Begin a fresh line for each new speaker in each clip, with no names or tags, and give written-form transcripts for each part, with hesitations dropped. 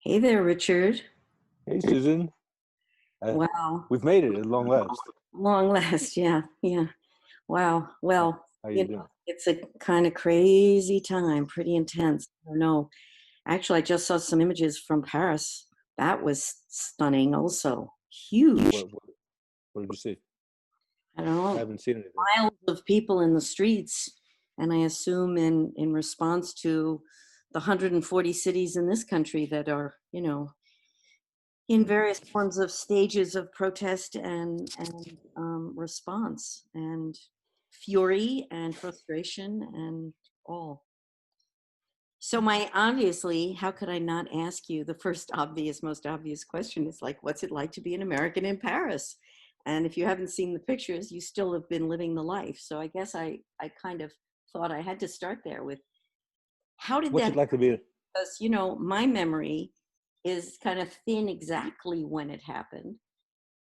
Hey there, Richard.
Hey, Susan. Uh,
Wow.
we've made it at long last.
Long last. Yeah. Yeah. Wow.
Uh,
Well,
how you doing?
it's a kind of crazy time, pretty intense. I don't know. Actually, I just saw some images from Paris. That was stunning, also. Huge.
What, what, what did you see?
I don't
I
know.
haven't seen anything.
Miles of people in the streets. And I assume in response to the 140 cities in this country that are, in various forms of stages of protest and response and fury and frustration and all. So my obviously, how could I not ask you the first obvious, most obvious question is like, what's it like to be an American in Paris? And if you haven't seen the pictures, you still have been living the life. So I guess I kind of thought I had to start there with how did
What's
that,
it like to be?
because my memory is kind of thin exactly when it happened.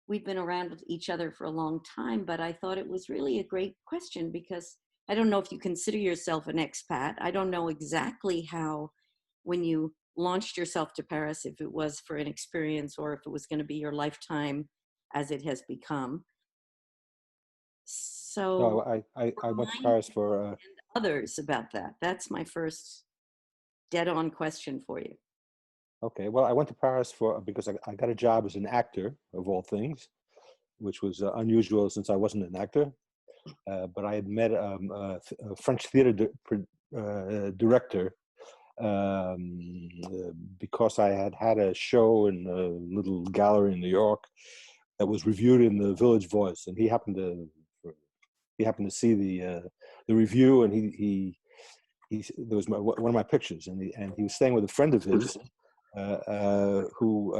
We've been around with each other for a long time, but I thought it was really a great question because I don't know if you consider yourself an expat. I don't know exactly how, when you launched yourself to Paris, if it was for an experience or if it was going to be your lifetime as it has become. So
No, I went to
remind
Paris for.
others about that. That's my first dead on question for you.
Okay, well, I went to Paris for because I got a job as an actor of all things, which was unusual since I wasn't an actor. But I had met a French theater director because I had had a show in a little gallery in New York that was reviewed in the Village Voice, and he happened to see the review, and he there was one of my pictures, and he was staying with a friend of his who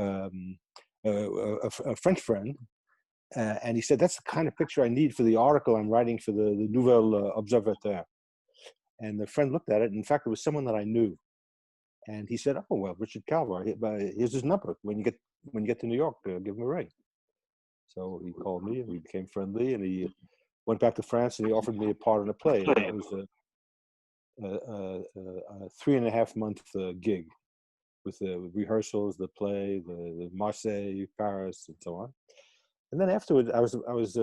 a French friend, and he said that's the kind of picture I need for the article I'm writing for the Nouvelle Observateur. And the friend looked at it. And in fact, it was someone that I knew, and he said, "Oh well, Richard Kalvar. Here's his number. When you get to New York, give him a ring." So he called me, and we became friendly, and he went back to France, and he offered me a part in a play, and that was a 3.5 month gig with the rehearsals, the play, the Marseille, Paris, and so on. And then afterwards, I was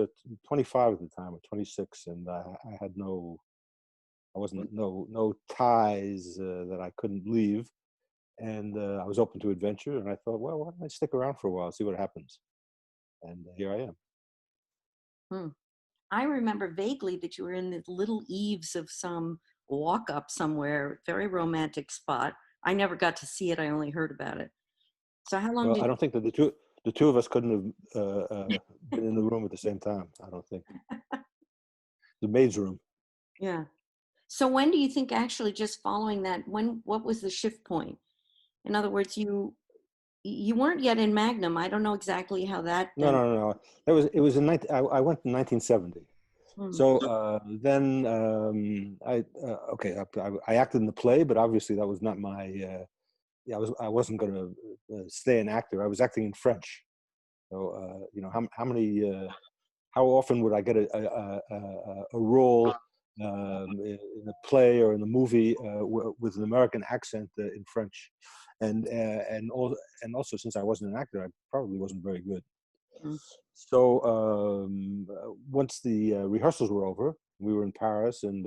25 at the time, or 26, and I had no ties that I couldn't leave, and I was open to adventure, and I thought, well, why don't I stick around for a while, see what happens, and here I am.
Hmm. I remember vaguely that you were in the little eaves of some walk up somewhere, very romantic spot. I never got to see it. I only heard about it. So how long
Well,
did
I don't think that the two of us couldn't have been in the room at the same time. I don't think the maid's room.
yeah. So when do you think actually just following that, what was the shift point? In other words, you weren't yet in Magnum. I don't know exactly how that
No,
then.
no, no, no. It was in 19, I went in 1970.
Hmm.
So then I acted in the play, but obviously that was not my. Yeah, I wasn't going to stay an actor. I was acting in French. So how often would I get a role in a play or in a movie with an American accent in French, and also since I wasn't an actor, I probably wasn't very good.
Hmm.
So once the rehearsals were over, we were in Paris, and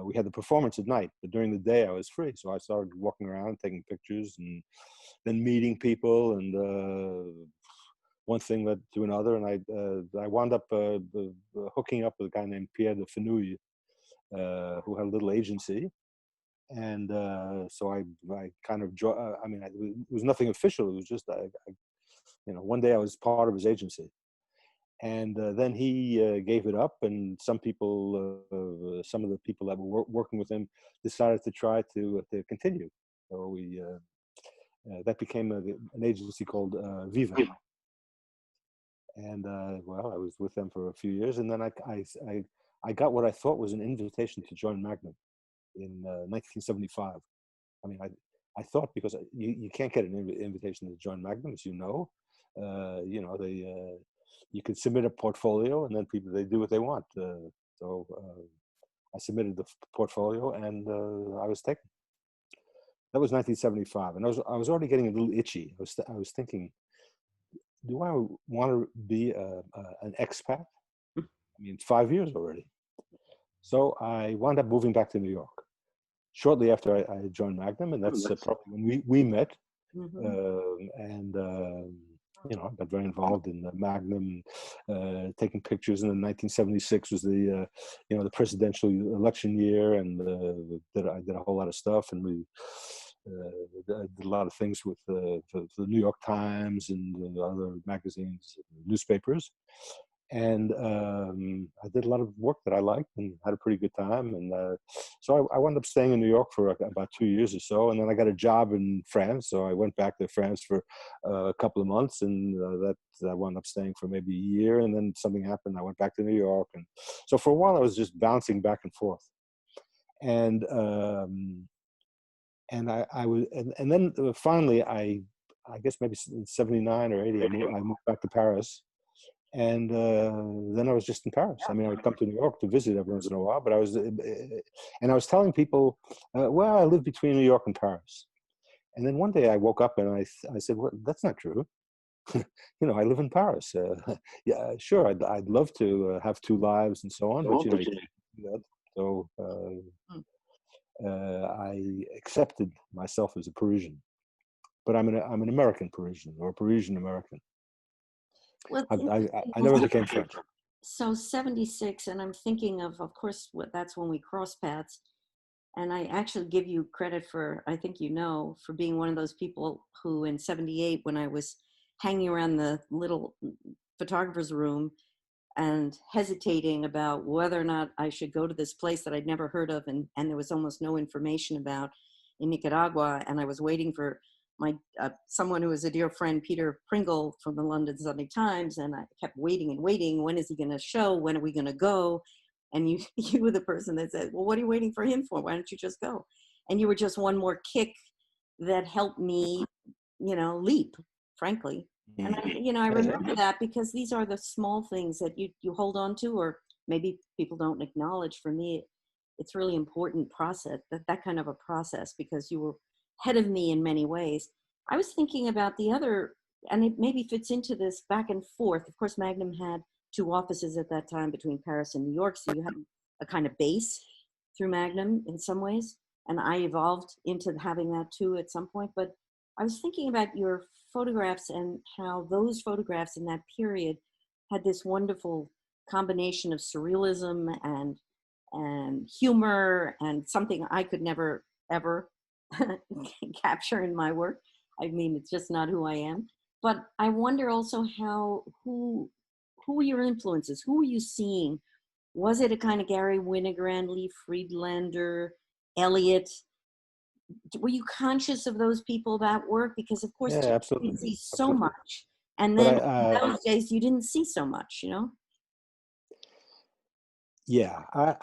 we had the performance at night. But during the day, I was free, so I started walking around, taking pictures, and then meeting people, and one thing led to another, and I wound up hooking up with a guy named Pierre de Fenouil, who had a little agency. And so I kind of it was nothing official. It was just one day I was part of his agency, and then he gave it up, and some of the people that were working with him decided to try to continue. So that became an agency called Viva. And well, I was with them for a few years, and then I got what I thought was an invitation to join Magnum in 1975. I mean, I thought, because you can't get an invitation to join Magnum, as you know. You could submit a portfolio, and then they do what they want. So I submitted the portfolio, and I was taken. That was 1975, and I was already getting a little itchy. I was thinking, do I want to be an expat? I mean, it's 5 years already. So I wound up moving back to New York shortly after I joined Magnum, and that's probably when we met.
Mhm.
And I got very involved in the Magnum, taking pictures. And then 1976 was the presidential election year, and I did a whole lot of stuff, and I did a lot of things with the New York Times and other magazines, newspapers. And I did a lot of work that I liked and had a pretty good time. And so I wound up staying in New York for about 2 years or so. And then I got a job in France. So I went back to France for a couple of months, and I wound up staying for maybe a year. And then something happened. I went back to New York. And so for a while, I was just bouncing back and forth. And and then finally, I guess maybe in 79 or 80, I moved back to Paris. And then I was just in Paris. I mean, I would come to New York to visit every once in a while, but I was telling people, well, I live between New York and Paris. And then one day I woke up and I said, well, that's not true. I live in Paris. Yeah, sure, I'd love to have two lives and so on, but you can't do that. So
Mm.
I accepted myself as a Parisian, but I'm an American Parisian, or a Parisian American.
Well,
I,
it's
I,
interesting.
I never became French.
So 76, and I'm thinking of course, that's when we cross paths. And I actually give you credit for, I think for being one of those people who in 78, when I was hanging around the little photographer's room and hesitating about whether or not I should go to this place that I'd never heard of, and there was almost no information about, in Nicaragua. And I was waiting for my someone who was a dear friend, Peter Pringle from the London Sunday Times, and I kept waiting and waiting. When is he going to show? When are we going to go? And you you were the person that said, well, what are you waiting for him for? Why don't you just go? And you were just one more kick that helped me, leap, frankly. And
Mm.
I remember that because these are the small things that you hold on to, or maybe people don't acknowledge. For me, it's really important process, that kind of a process, because you were ahead of me in many ways. I was thinking about the other, and it maybe fits into this back and forth. Of course, Magnum had two offices at that time between Paris and New York, so you had a kind of base through Magnum in some ways. And I evolved into having that too at some point. But I was thinking about your photographs and how those photographs in that period had this wonderful combination of surrealism and humor, and something I could never ever capture in my work. I mean, it's just not who I am. But I wonder also who were your influences? Who were you seeing? Was it a kind of Gary Winogrand, Lee Friedlander, Eliot? Were you conscious of those people that work? Because of course
Yeah,
you
absolutely,
see so
absolutely.
much, and
But
then in those days you didn't see so much.
yeah, I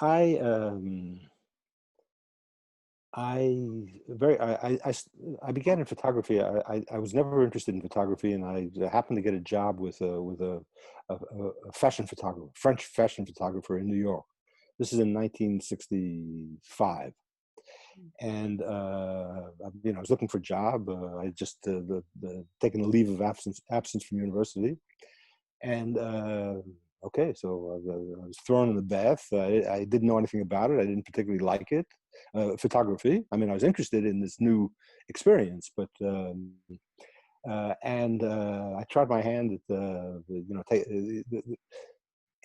began in photography. I was never interested in photography, and I happened to get a job with a fashion photographer, French fashion photographer in New York. This is in 1965, and I was looking for a job. I just taken a leave of absence from university, and okay, so I was thrown in the bath. I didn't know anything about it. I didn't particularly like it. Photography. I mean, I was interested in this new experience, but and I tried my hand at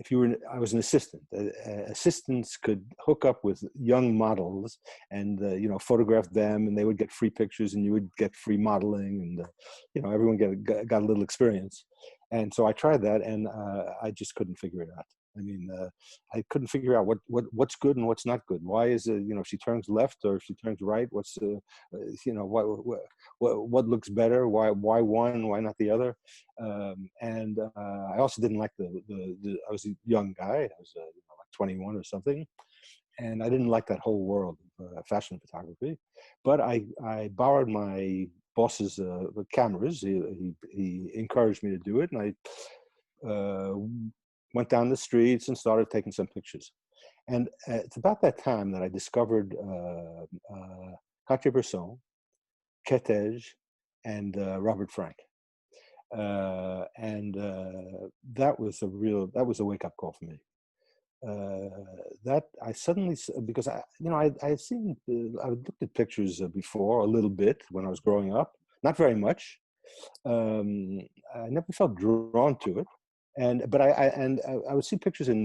if you were, I was an assistant. Assistants could hook up with young models and photograph them, and they would get free pictures, and you would get free modeling, and everyone got a little experience. And so I tried that, and I just couldn't figure it out. I mean, I couldn't figure out what's good and what's not good. Why is it, if she turns left or if she turns right, what's what looks better? Why one? Why not the other? And I also didn't like I was a young guy. I was like 21 or something, and I didn't like that whole world of fashion photography. But I borrowed my boss's cameras. He encouraged me to do it, and I went down the streets and started taking some pictures. And it's about that time that I discovered Cartier-Bresson Ketej, and Robert Frank. And that was a wake up call for me. That I suddenly, because I had seen, I had looked at pictures before a little bit when I was growing up, not very much. I never felt drawn to it, but I would see pictures in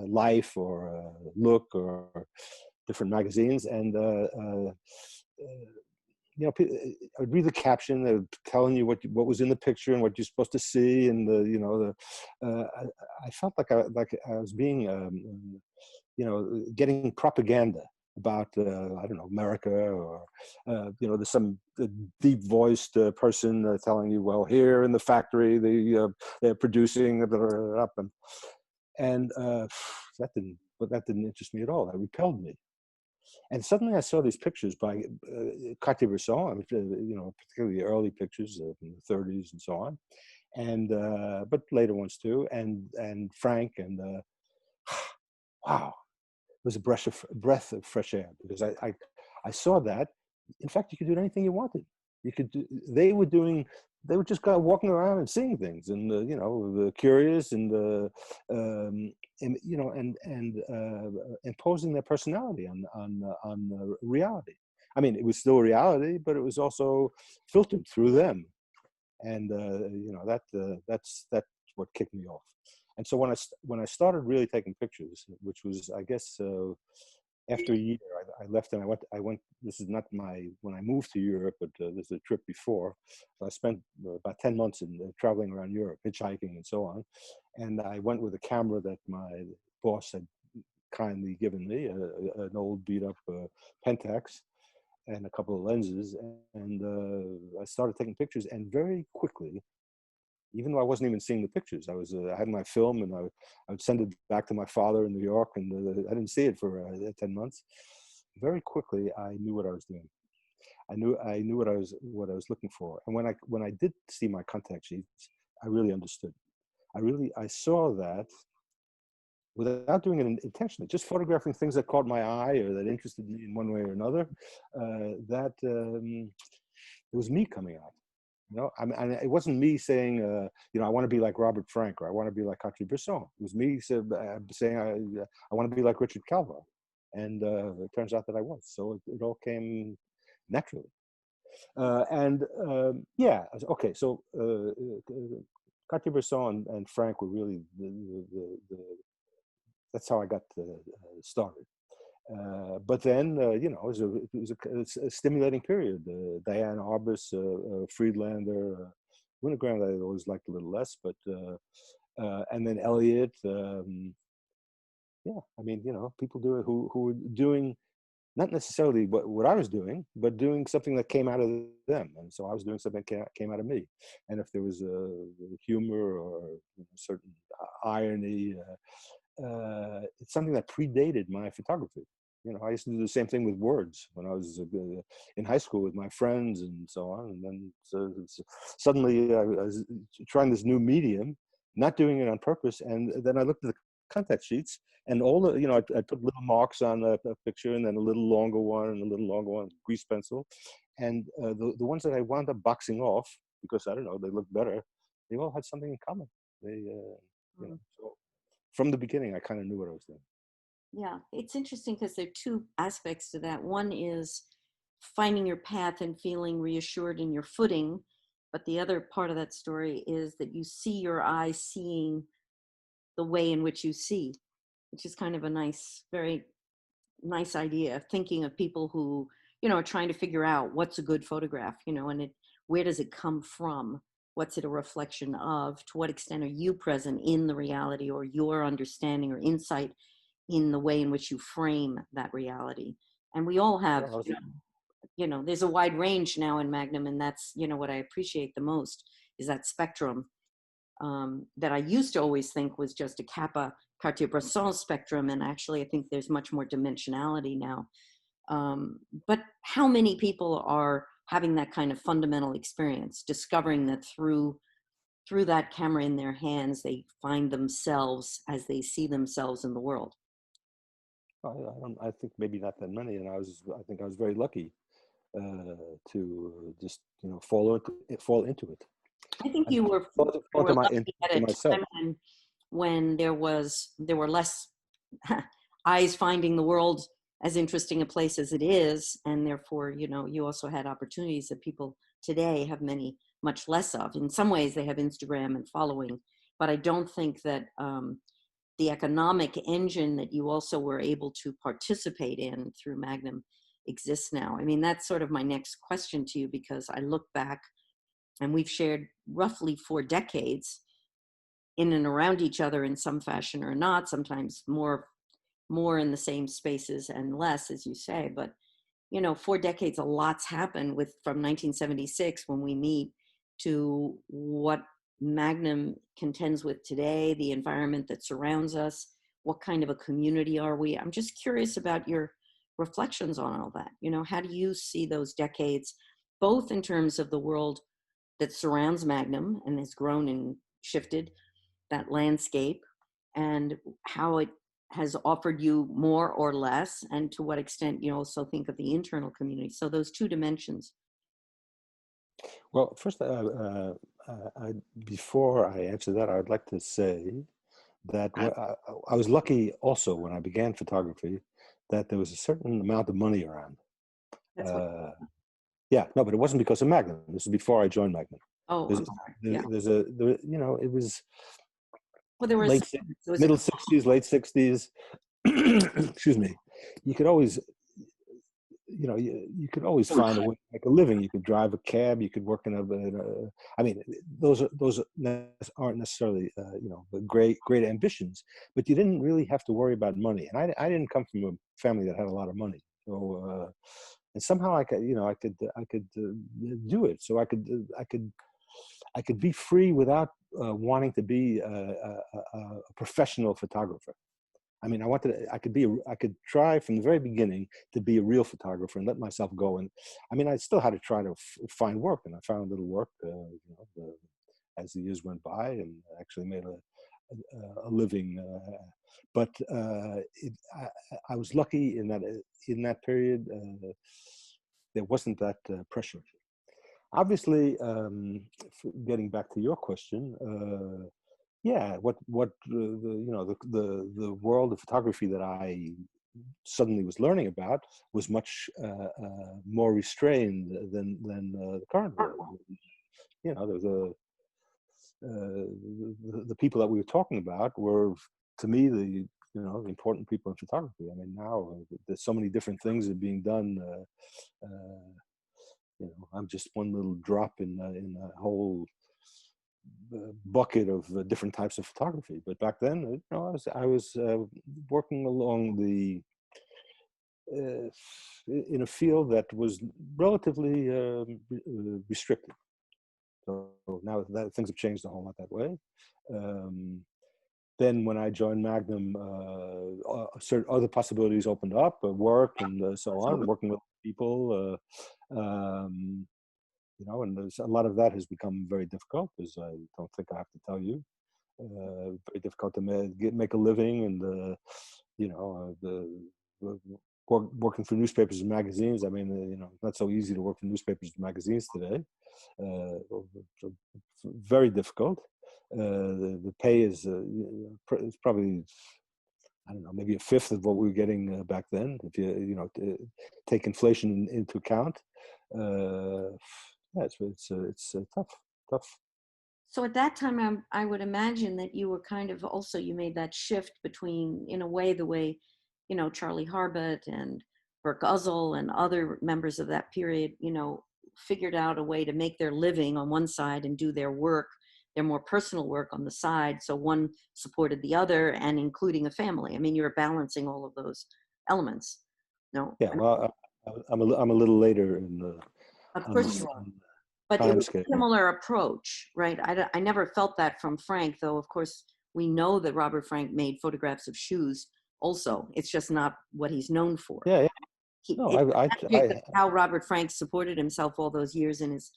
Life or Look or different magazines, and I'd read the caption, telling you what was in the picture and what you're supposed to see, and I felt like I was being getting propaganda about I don't know, America, or there's some deep voiced person telling you, well, here in the factory they're producing up, and that didn't interest me at all. That repelled me. And suddenly I saw these pictures by Cartier-Bresson, particularly the early pictures from the 30s and so on, and but later ones too, and Frank, and wow, it was a breath of fresh air, because I saw that, in fact, you could do anything you wanted. You could do, they were just kind of walking around and seeing things, and curious, and imposing their personality on reality. I mean, it was still reality, but it was also filtered through them, and that's what kicked me off. And so when I started really taking pictures, which was, I guess, after a year, I left, and I went. This is not when I moved to Europe, but this is a trip before. So I spent about 10 months in traveling around Europe, hitchhiking and so on. And I went with a camera that my boss had kindly given me, an old beat up Pentax, and a couple of lenses. And I started taking pictures, and very quickly, even though I wasn't even seeing the pictures, I had my film, and I would send it back to my father in New York, and I didn't see it for 10 months. Very quickly, I knew what I was doing. I knew what I was looking for. And when I did see my contact sheets, I really understood. I saw that without doing it intentionally, just photographing things that caught my eye or that interested me in one way or another. It was me coming out. It wasn't me saying, I want to be like Robert Frank, or I want to be like Cartier-Bresson. It was me saying, I want to be like Richard Kalvar. And it turns out that I was. So it all came naturally. Okay. So Cartier-Bresson and Frank were really that's how I got started. But then, it was a stimulating period. Diane Arbus, Friedlander, Winogrand I always liked a little less, but and then Elliot. People who were doing not necessarily what I was doing, but doing something that came out of them, and so I was doing something that came out of me. And if there was humor or certain irony, it's something that predated my photography. I used to do the same thing with words when I was in high school with my friends and so on. And then suddenly I was trying this new medium, not doing it on purpose. And then I looked at the contact sheets, and all the, I put little marks on a picture, and then a little longer one, and a little longer one, grease pencil. And the ones that I wound up boxing off, because I don't know, they looked better, they all had something in common. So from the beginning, I kind of knew what I was doing.
Yeah, it's interesting because there are two aspects to that. One is finding your path and feeling reassured in your footing. But the other part of that story is that you see your eyes seeing the way in which you see, which is kind of a nice, very nice idea. Thinking of people who, are trying to figure out what's a good photograph, and where does it come from? What's it a reflection of? To what extent are you present in the reality, or your understanding or insight in the way in which you frame that reality? And we all have,
Well,
there's a wide range now in Magnum, and that's, what I appreciate the most is that spectrum that I used to always think was just a Kappa Cartier-Bresson spectrum, and actually I think there's much more dimensionality now. But how many people are having that kind of fundamental experience, discovering that through that camera in their hands, they find themselves as they see themselves in the world?
I think maybe not that many, and I think I was very lucky. to just fall into it.
I think
I
you
fall
were
into
lucky at
into
a
myself.
time when there were less eyes finding the world as interesting a place as it is, and therefore, you also had opportunities that people today have much less of. In some ways, they have Instagram and following, but I don't think that the economic engine that you also were able to participate in through Magnum exists now. I mean, that's sort of my next question to you, because I look back and we've shared roughly 4 decades in and around each other in some fashion or not, sometimes more in the same spaces and less, as you say. But 4 decades, a lot's happened from 1976 when we meet to what Magnum contends with today, the environment that surrounds us, what kind of a community are we? I'm just curious about your reflections on all that. How do you see those decades, both in terms of the world that surrounds Magnum and has grown and shifted that landscape, and how it has offered you more or less, and to what extent you also think of the internal community. So those two dimensions.
Well, first, before I answer that, I would like to say that I was lucky also when I began photography that there was a certain amount of money around.
That's what.
Yeah, no, but it wasn't because of Magnum. This is before I joined Magnum.
Oh,
There's,
I'm sorry. Yeah.
it was
Well, there was.
late, middle 60s, late 60s. Excuse me. You could always, you could always find a way to make a living. You could drive a cab. You could work in I mean, those aren't necessarily, great ambitions, but you didn't really have to worry about money. And I didn't come from a family that had a lot of money. So, and somehow I could do it. So I could be free without wanting to be a professional photographer. I mean, I could try from the very beginning to be a real photographer and let myself go. And I mean, I still had to try to find work, and I found little work, as the years went by, and actually made a living. But I was lucky in that period, there wasn't that pressure. Obviously, getting back to your question, yeah, what the world of photography that I suddenly was learning about was much more restrained than the current world. There's the people that we were talking about were, to me, the important people in photography. I mean, now there's so many different things that are being done. I'm just one little drop in a whole bucket of different types of photography. But back then, I was working along in a field that was relatively restricted. So now that things have changed a whole lot that way. Then when I joined Magnum, certain other possibilities opened up, work and so on, working with people. And there's a lot of that has become very difficult, as I don't think I have to tell you. Very difficult to make a living, and working for newspapers and magazines. I mean, it's not so easy to work for newspapers and magazines today. So very difficult. The pay is probably, I don't know, maybe a fifth of what we were getting back then, if take inflation into account. Yeah, it's tough.
So at that time, I would imagine that you were kind of also, you made that shift between, in a way, the way, Charlie Harbut and Burke Uzzell and other members of that period, figured out a way to make their living on one side and do their work, their more personal work on the side. So one supported the other, and including a family. I mean, you're balancing all of those elements. No.
Yeah. Well, I'm a little later in the.
Of course you are. But it was a similar approach, right? I never felt that from Frank, though, of course, we know that Robert Frank made photographs of shoes also. It's just not what he's known for.
Yeah. No,
how Robert Frank supported himself all those years in his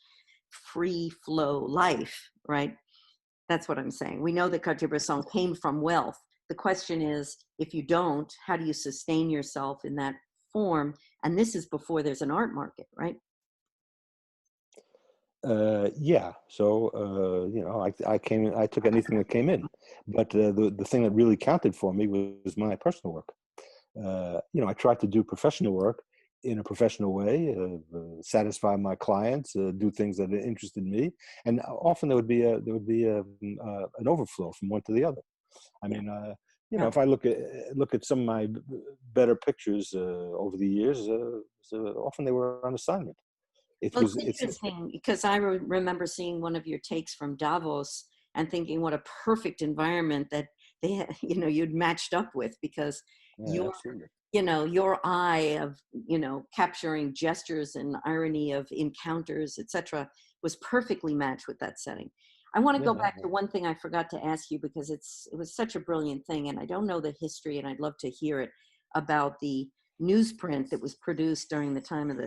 free flow life, right? That's what I'm saying. We know that Cartier-Bresson came from wealth. The question is, if you don't, how do you sustain yourself in that form? And this is before there's an art market, right?
Yeah. So, I came in, I took anything that came in, but the thing that really counted for me was my personal work. I tried to do professional work in a professional way, satisfy my clients, do things that interested me, and often there would be an overflow from one to the other. I
Yeah.
mean,
Yeah.
if I look at some of my better pictures over the years, so often they were on assignment. It
Well, it's
was it's
interesting because I remember seeing one of your takes from Davos and thinking what a perfect environment that they had, you'd matched up with because your,
absolutely.
your eye of, capturing gestures and irony of encounters, etc., was perfectly matched with that setting. I want to
Yeah,
go back to one thing I forgot to ask you because it was such a brilliant thing, and I don't know the history, and I'd love to hear it about the newsprint that was produced during the time of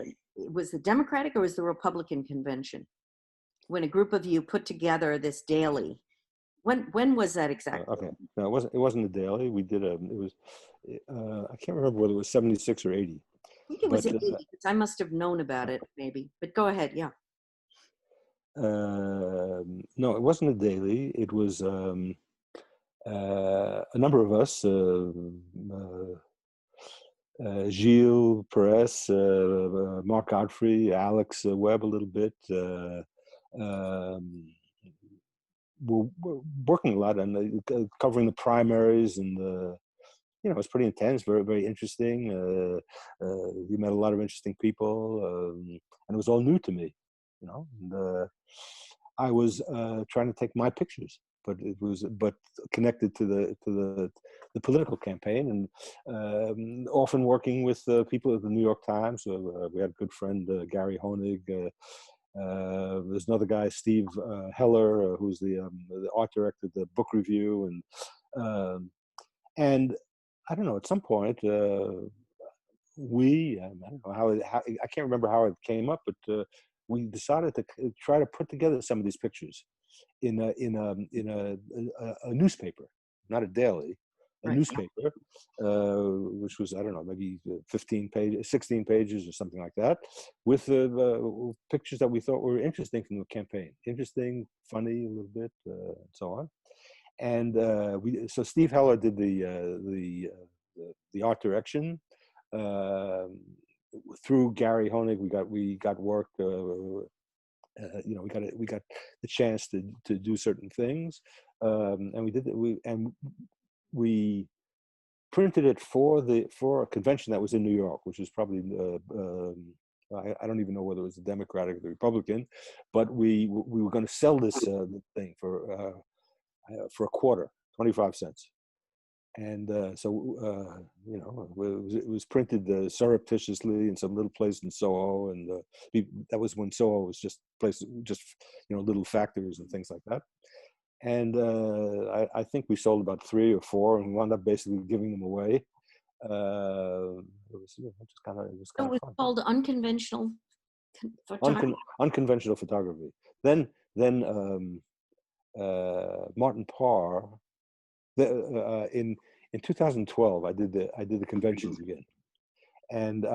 was the Democratic or was the Republican convention when a group of you put together this daily? When was that exactly?
okay. No, it wasn't a daily. We did it was I can't remember whether it was 76 or 80,
I think it was
but
80 because I must have known about it maybe. But go ahead, yeah.
no, it wasn't a daily. It was a number of us, Gilles Perez, Mark Godfrey, Alex Webb a little bit. Um, we're working a lot on covering the primaries, and it's pretty intense, very, very interesting. We met a lot of interesting people, and it was all new to me, And I was trying to take my pictures, but connected to the political campaign, and often working with people at the New York Times. We had a good friend, Gary Honig. There's another guy, Steve Heller, who's the art director of the book review, um, and I don't know. At some point, I don't know how I can't remember how it came up, but we decided to try to put together some of these pictures in a newspaper, not a daily, a
Right. Yeah.
newspaper, which was, I don't know, maybe 15 pages, 16 pages or something like that, with pictures that we thought were interesting from the campaign, interesting, funny a little bit, and so on. And so Steve Heller did the art direction. Um Through Gary Honig, we got work. We got the chance to do certain things, and we did it. We printed it for a convention that was in New York, which was probably I don't even know whether it was the Democratic or the Republican, but we were going to sell this thing for a quarter, 25 cents. And it was printed surreptitiously in some little place in Soho, and that was when Soho was just places, just little factories and things like that. And I think we sold about 3 or 4, and we wound up basically giving them away. It was
So
kind
it
of
was
fun.
called unconventional photography.
Unconventional photography. Then Martin Parr. In 2012, I did the conventions again, and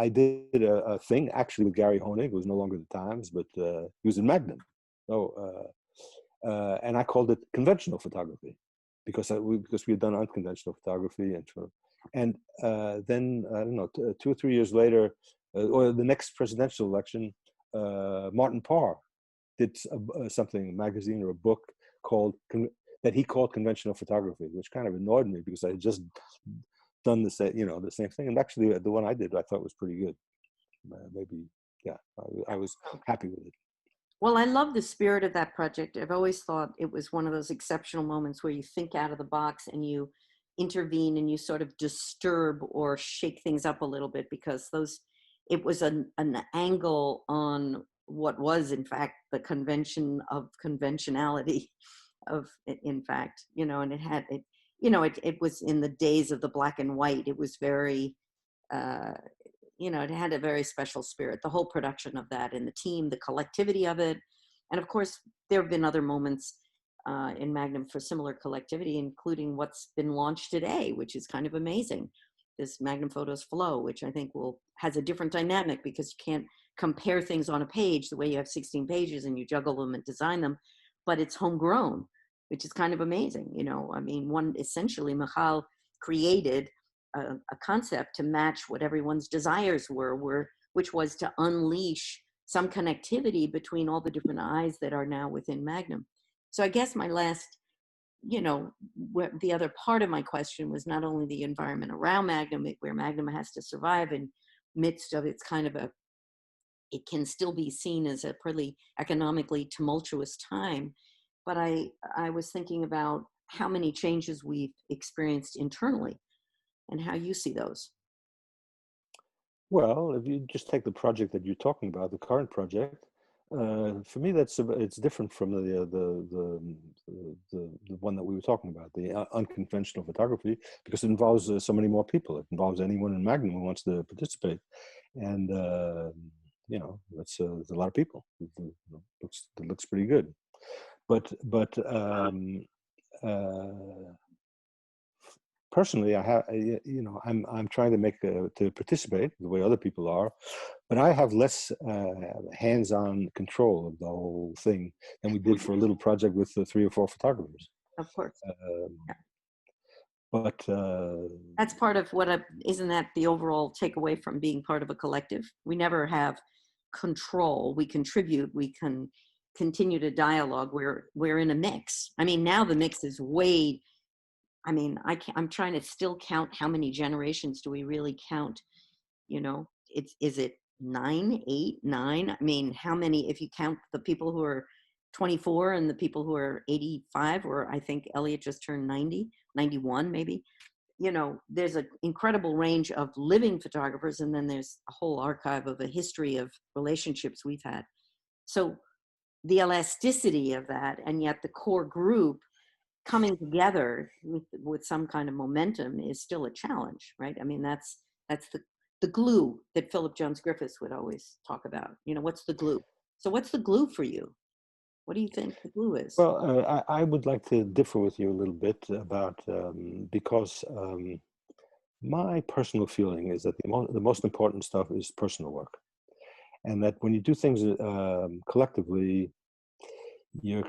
I did a thing actually with Gary Honig, who was no longer the Times, but he was in Magnum. So and I called it conventional photography because we had done unconventional photography, and then I don't know, 2 or 3 years later, or the next presidential election, Martin Parr did something, a magazine or a book called that he called conventional photography, which kind of annoyed me because I had just done the same thing. And actually, the one I did, I thought was pretty good. Maybe, yeah, I was happy with it.
Well, I love the spirit of that project. I've always thought it was one of those exceptional moments where you think out of the box and you intervene and you sort of disturb or shake things up a little bit because it was an angle on what was in fact the convention of conventionality of in fact, and it was in the days of the black and white. It was very, uh, it had a very special spirit, the whole production of that and the team, the collectivity of it. And of course, there have been other moments in Magnum for similar collectivity, including what's been launched today, which is kind of amazing. This Magnum Photos Flow, which I think has a different dynamic because you can't compare things on a page the way you have 16 pages and you juggle them and design them, but it's homegrown, which is kind of amazing. I mean, one essentially, Michal created a concept to match what everyone's desires were, which was to unleash some connectivity between all the different eyes that are now within Magnum. So I guess my last, the other part of my question was not only the environment around Magnum, where Magnum has to survive in midst of its kind of it can still be seen as a pretty economically tumultuous time. But I was thinking about how many changes we've experienced internally and how you see those.
Well, if you just take the project that you're talking about, the current project, for me, it's different from the one that we were talking about, the unconventional photography, because it involves so many more people. It involves anyone in Magnum who wants to participate, and there's a lot of people. It looks pretty good, but personally, I'm trying to to participate the way other people are, but I have less hands-on control of the whole thing than we did for a little project with 3 or 4 photographers.
Of course.
Um,
Yeah.
but
That's part of isn't that the overall takeaway from being part of a collective? We never have control. We contribute. We can continue to dialogue. We're in a mix. I mean, now the mix is way. I mean, I'm trying to still count how many generations do we really count? Is it 9, 8, 9? I mean, how many, if you count the people who are 24 and the people who are 85, or I think Elliot just turned 90, 91 maybe. There's an incredible range of living photographers, and then there's a whole archive of a history of relationships we've had. So the elasticity of that, and yet the core group coming together with some kind of momentum is still a challenge, right? I mean, that's the glue that Philip Jones Griffiths would always talk about. What's the glue? So what's the glue for you? What do you think the glue is?
well, I would like to differ with you a little bit about because my personal feeling is that the most important stuff is personal work, and that when you do things collectively, you're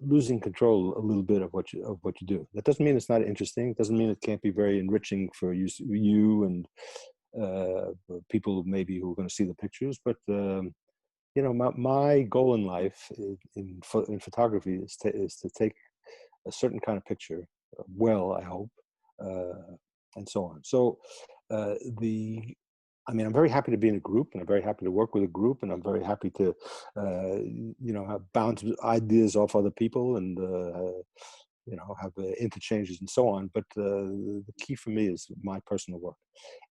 losing control a little bit of what you do. That doesn't mean it's not interesting. It doesn't mean it can't be very enriching for you and people maybe who are going to see the pictures. But my goal in life in photography is to take a certain kind of picture, I hope, and so on. So the I'm very happy to be in a group, and I'm very happy to work with a group, and I'm very happy to, bounce ideas off other people, and have interchanges and so on. But the key for me is my personal work,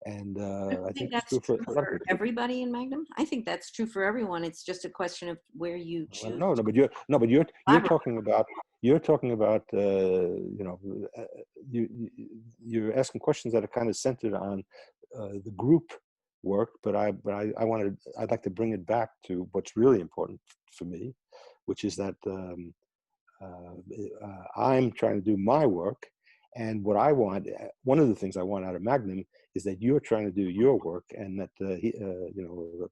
and
I don't
I
think
think it's
that's
true for
true
a lot of
for
people.
everybody in Magnum. I think that's true for everyone. It's just a question of where you
Well,
choose
no,
to
but you're
collaborate.
talking about you're asking questions that are kind of centered on the group work, but I'd like to bring it back to what's really important for me, which is that I'm trying to do my work, and what I want, one of the things I want out of Magnum is that you're trying to do your work, and that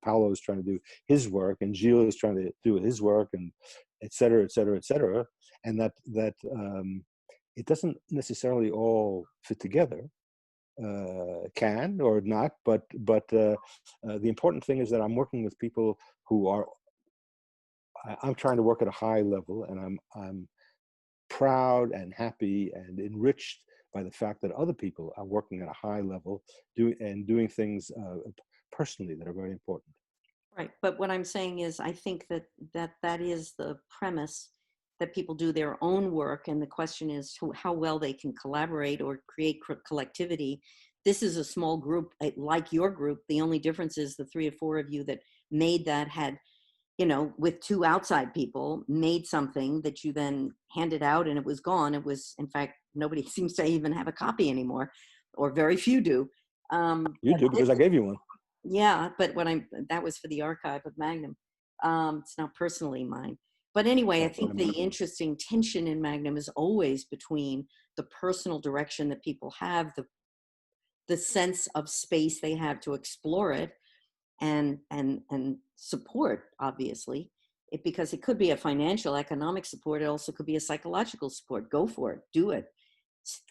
Paolo is trying to do his work, and Gilles is trying to do his work, and et cetera, et cetera, et cetera, and that it doesn't necessarily all fit together, can or not, but the important thing is that I'm working with people who are. I'm trying to work at a high level, and I'm proud and happy and enriched by the fact that other people are working at a high level, doing things personally that are very important.
Right. But what I'm saying is, I think that is the premise, that people do their own work. And the question is how well they can collaborate or create collectivity. This is a small group like your group. The only difference is the 3 or 4 of you that made that had, with 2 outside people, made something that you then handed out and it was gone. It was, in fact, nobody seems to even have a copy anymore, or very few do.
You
But
do,
this
because I gave you one.
Yeah, but that was for the archive of Magnum. It's not personally mine. But anyway, I
Oh,
think the interesting tension in Magnum is always between the personal direction that people have, the sense of space they have to explore it, and support, obviously. Because it could be a financial, economic support. It also could be a psychological support. Go for it. Do it.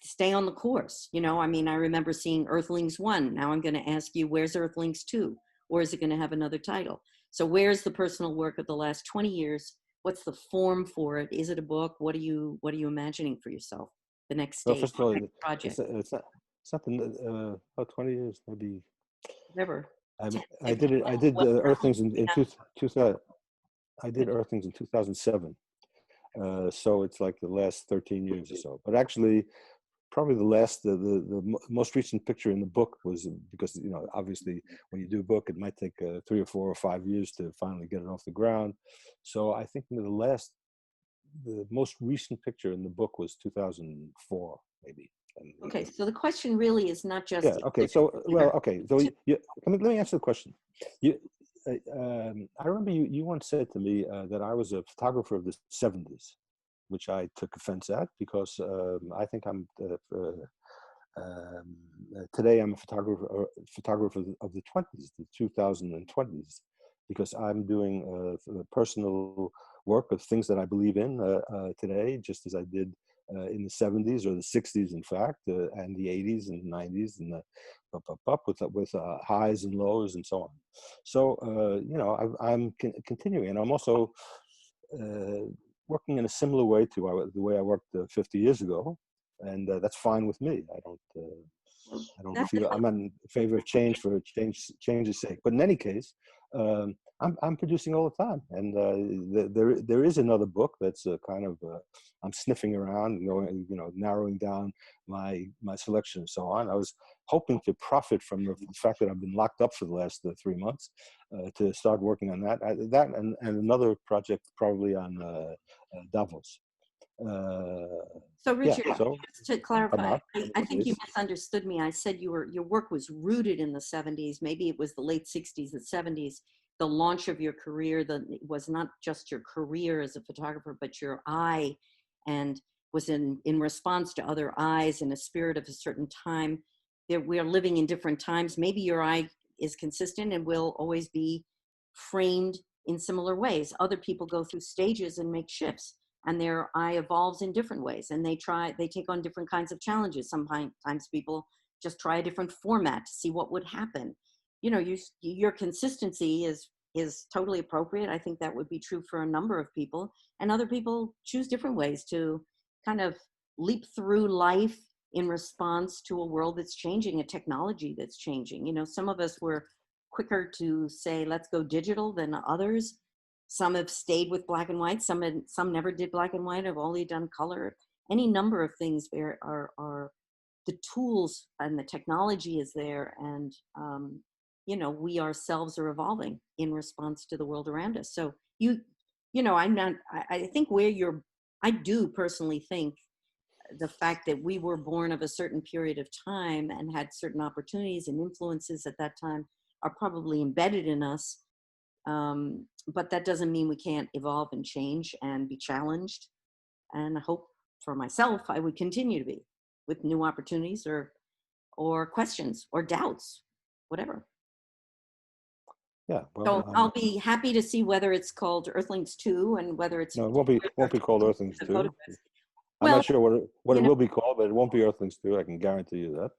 Stay on the course. I mean, I remember seeing Earthlings 1. Now I'm going to ask you, where's Earthlings 2? Or is it going to have another title? So where's the personal work of the last 20 years? What's the form for it? Is it a book? What are you imagining for yourself? The next
Well,
stage,
first of all,
next project,
it's not about 20 years, maybe.
whatever.
I mean,
10,
I did it. I did Earthlings in 2000. I did Earthlings in 2007. So it's like the last 13 years or so. But actually, probably the most recent picture in the book was because, obviously when you do a book, it might take 3 or 4 or 5 years to finally get it off the ground. So I think the most recent picture in the book was 2004, maybe. And,
Okay, so the question really is not just
yeah. Okay. So, well, okay. So let me answer the question. You, I remember you once said to me that I was a photographer of the '70s, which I took offense at because I think today I'm a photographer of the '20s, the 2020s, because I'm doing personal work of things that I believe in today, just as I did in the '70s or the '60s, in fact, and the '80s and '90s, and with highs and lows and so on. So I'm continuing, and I'm also uh, working in a similar way to the way I worked 50 years ago, and that's fine with me.
well,
I don't
that's
feel I'm not in favor of change for change's sake. But in any case, I'm producing all the time, and there is another book that's kind of I'm sniffing around, and going, narrowing down my selection and so on. I was hoping to profit from the fact that I've been locked up for the last 3 months to start working on that and another project probably on Davos.
So
Yeah,
Richard,
so
just to
come
clarify,
out one of
I
these
think you
days.
misunderstood me. I said your work was rooted in the '70s. Maybe it was the late '60s, the '70s. The launch of your career, it was not just your career as a photographer, but your eye, and was in response to other eyes in a spirit of a certain time. We are living in different times. Maybe your eye is consistent and will always be framed in similar ways. Other people go through stages and make shifts, and their eye evolves in different ways, and they take on different kinds of challenges. Sometimes people just try a different format to see what would happen. Your consistency is totally appropriate. I think that would be true for a number of people, and other people choose different ways to kind of leap through life in response to a world that's changing, a technology that's changing. Some of us were quicker to say let's go digital than others. Some have stayed with black and white. Some never did black and white. Have only done color. Any number of things there are the tools, and the technology is there, and we ourselves are evolving in response to the world around us. So I'm not. I think I do personally think the fact that we were born of a certain period of time and had certain opportunities and influences at that time are probably embedded in us, but that doesn't mean we can't evolve and change and be challenged. And I hope for myself, I would continue to be with new opportunities or questions or doubts, whatever.
Yeah, well,
So I'll be happy to see whether it's called Earthlings 2 and whether it's
no, it won't be called Earthlings
the
2.
photographs.
I'm
Well,
not sure what
you
it
know,
will be called, but it won't be Earthlings 2. I can guarantee you that.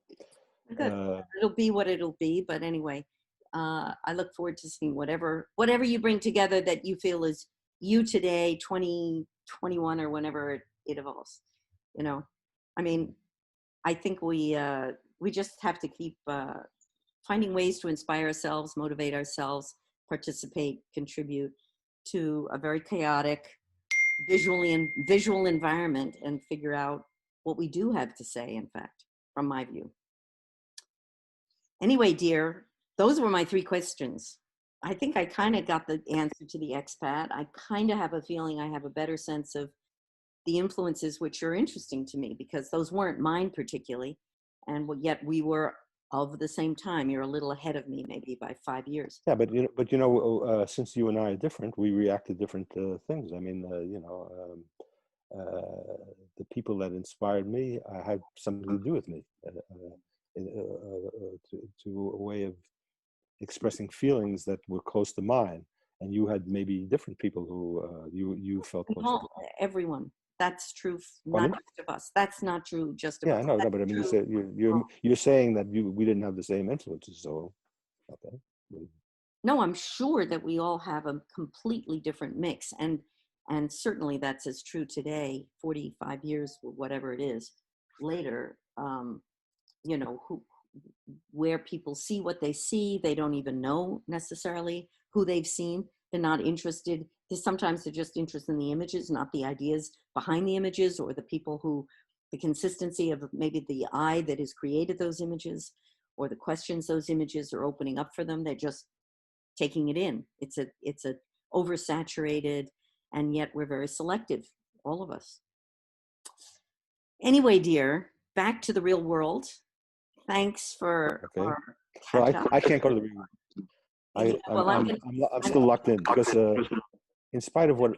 good. It'll be what it'll be. But anyway, I look forward to seeing whatever you bring together that you feel is you today, 2021, or whenever it evolves. I mean, I think we just have to keep finding ways to inspire ourselves, motivate ourselves, participate, contribute to a very chaotic visual environment, and figure out what we do have to say, in fact, from my view. Anyway, dear, those were my 3 questions. I think I kind of got the answer to the expat. I kind of have a feeling I have a better sense of the influences which are interesting to me, because those weren't mine particularly. And yet we were of the same time. You're a little ahead of me, maybe by 5 years.
Yeah, but since you and I are different, we react to different things. I mean, the people that inspired me had something to do with me, to a way of expressing feelings that were close to mine, and you had maybe different people who you felt close to.
Everyone. That's true, not
Pardon?
just of us. That's not true just of
Yeah,
us.
I know, no,
That's
but I mean, you
true.
said you're saying that we didn't have the same influences, so okay.
No, I'm sure that we all have a completely different mix, and certainly that's as true today, 45 years or whatever it is later. You know, where people see what they see, they don't even know necessarily who they've seen. They're not interested. Sometimes they're just interested in the images, not the ideas behind the images, or the people who, the consistency of maybe the eye that has created those images, or the questions those images are opening up for them. They're just taking it in. It's a oversaturated, and yet we're very selective, all of us. Anyway, dear, back to the real world. Thanks for
Okay.
our
Well,
catch up.
I can't go to the real world. I'm still locked in because in spite of what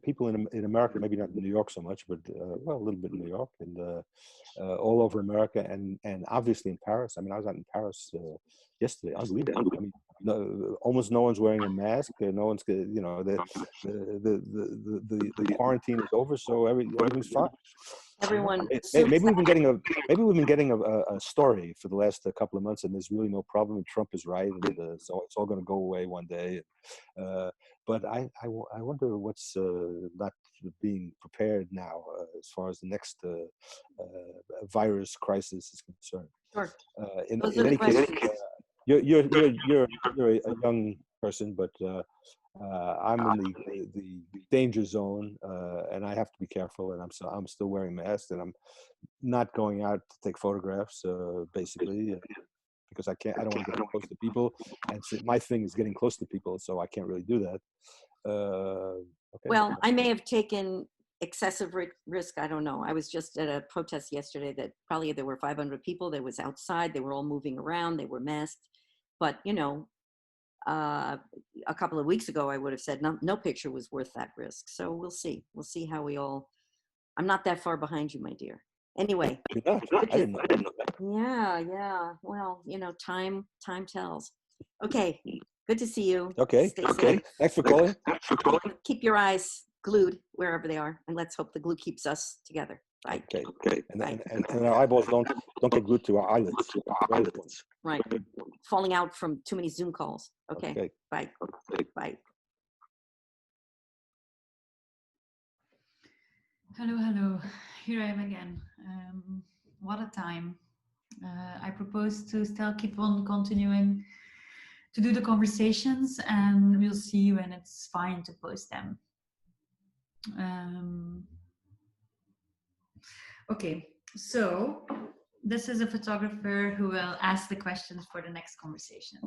people in America, maybe not in New York so much, but well, a little bit in New York and all over America, and obviously in Paris. I mean, I was out in Paris yesterday. Unbelievable. I mean, almost no one's wearing a mask. No one's, you know, the quarantine is over, so everything's fine.
Everyone
Maybe we've been getting a story for the last couple of months, and there's really no problem. And Trump is right, and so it's all going to go away one day. But I wonder what's not being prepared now as far as the next virus crisis is concerned.
Sure.
In any case, you're a young person, but I'm in the danger zone, and I have to be careful. And I'm still wearing masks, and I'm not going out to take photographs, basically, because I don't want to get close to people. And so my thing is getting close to people, so I can't really do that. Okay.
Well, I may have taken excessive risk. I don't know. I was just at a protest yesterday that probably there were 500 people. They was outside. They were all moving around. They were masked. But, you know, a couple of weeks ago, I would have said no picture was worth that risk. So we'll see. We'll see how we all, I'm not that far behind you, my dear. Anyway.
I didn't know.
Yeah. Well, you know, time tells. Okay. Good to see you.
Okay.
Stay safe.
Thanks for calling.
Keep your eyes glued wherever they are, and let's hope the glue keeps us together. Bye.
Okay. And our eyeballs don't get glued to our eyelids.
Right. Falling out from too many Zoom calls. Okay. Bye. Bye.
Hello. Here I am again. What a time. I propose to still keep on continuing to do the conversations, and we'll see when it's fine to post them. Okay, so this is a photographer who will ask the questions for the next conversation.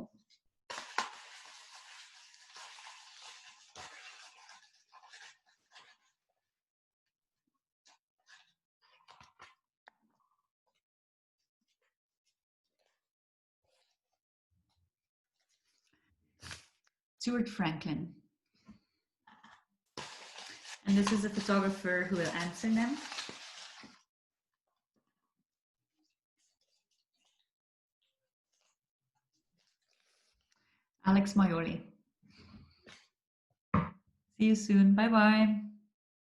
Stuart Franklin. And this is a photographer who will answer them. Alex Maioli. See you soon. Bye-bye.